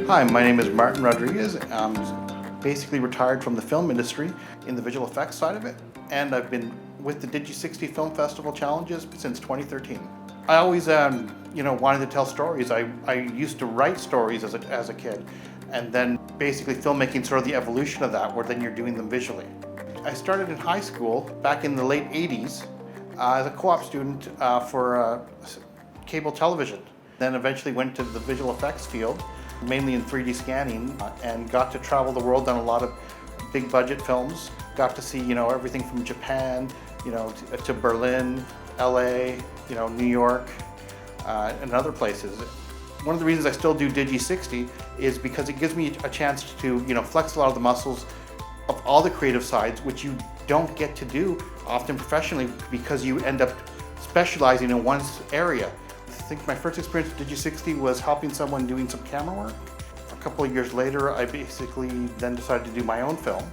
Hi, my name is Martin Rodriguez. I'm basically retired from the film industry in the visual effects side of it, and I've been with the Digi60 Film Festival Challenges since 2013. I always wanted to tell stories. I used to write stories as a kid, and then basically filmmaking sort of the evolution of that, where then you're doing them visually. I started in high school back in the late 80s as a co-op student for cable television. Then eventually went to the visual effects field, mainly in 3D scanning, and got to travel the world on a lot of big budget films. Got to see everything from Japan, to Berlin, LA, New York, and other places. One of the reasons I still do Digi60 is because it gives me a chance to flex a lot of the muscles of all the creative sides, which you don't get to do often professionally because you end up specializing in one area. I think my first experience with Digi60 was helping someone doing some camera work. A couple of years later, I basically then decided to do my own film.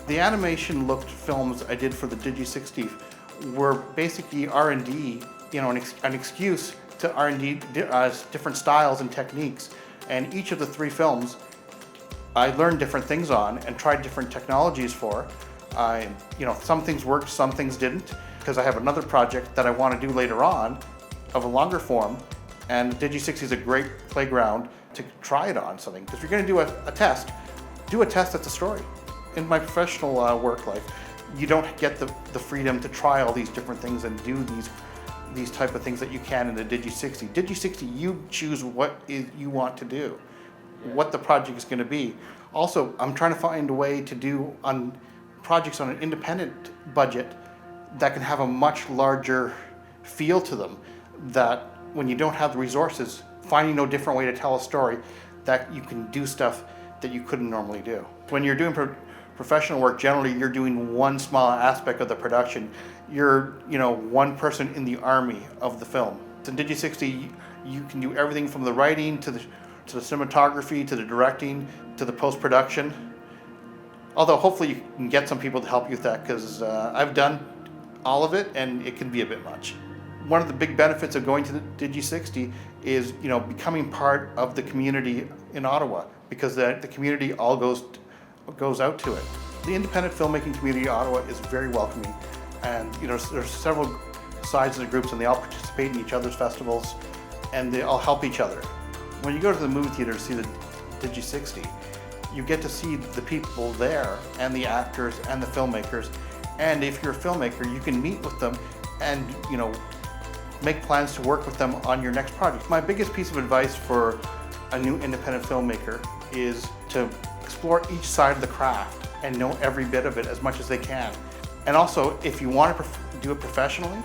The animation looked films I did for the Digi60 were basically R&D, an excuse to R&D different styles and techniques. And each of the three films I learned different things on and tried different technologies for. Some things worked, some things didn't, because I have another project that I want to do later on of a longer form, and Digi60 is a great playground to try it on something. Because if you're going to do a test, do a test that's a story. In my professional work life, you don't get the freedom to try all these different things and do these type of things that you can in the Digi60. Digi60, you choose what you want to do, what the project is going to be. Also, I'm trying to find a way to do on projects on an independent budget that can have a much larger feel to them, that when you don't have the resources, finding no different way to tell a story, that you can do stuff that you couldn't normally do. When you're doing professional work, generally you're doing one small aspect of the production. You're one person in the army of the film. In Digi60, you can do everything from the writing to the cinematography, to the directing, to the post-production. Although hopefully you can get some people to help you with that, because I've done all of it and it can be a bit much. One of the big benefits of going to the Digi60 is becoming part of the community in Ottawa, because the community all goes out to it. The independent filmmaking community in Ottawa is very welcoming, and there's several sides of the groups, and they all participate in each other's festivals, and they all help each other. When you go to the movie theater to see the Digi60, you get to see the people there, and the actors, and the filmmakers, and if you're a filmmaker, you can meet with them and make plans to work with them on your next project. My biggest piece of advice for a new independent filmmaker is to explore each side of the craft and know every bit of it as much as they can. And also, if you want to do it professionally,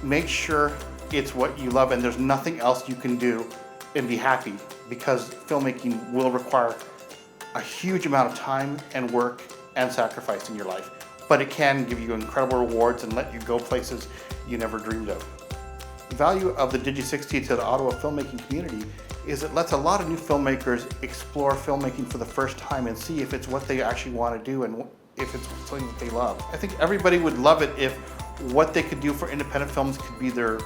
make sure it's what you love and there's nothing else you can do and be happy, because filmmaking will require a huge amount of time and work and sacrifice in your life. But it can give you incredible rewards and let you go places you never dreamed of. The value of the Digi60 to the Ottawa filmmaking community is it lets a lot of new filmmakers explore filmmaking for the first time and see if it's what they actually want to do and if it's something that they love. I think everybody would love it if what they could do for independent films could be their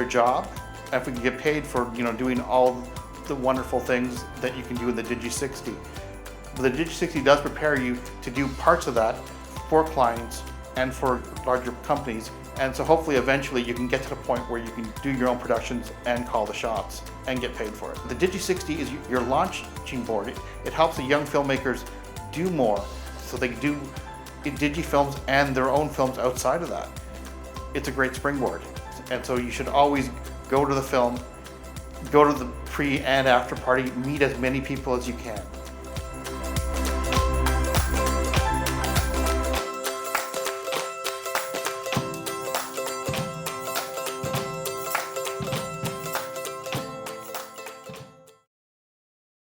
job, and if we could get paid for doing all the wonderful things that you can do in the Digi60. But the Digi60 does prepare you to do parts of that for clients and for larger companies, and so hopefully eventually you can get to the point where you can do your own productions and call the shots and get paid for it. The Digi60 is your launching board. It helps the young filmmakers do more, so they can do Digi films and their own films outside of that. It's a great springboard, and so you should always go to the film, go to the pre and after party, meet as many people as you can.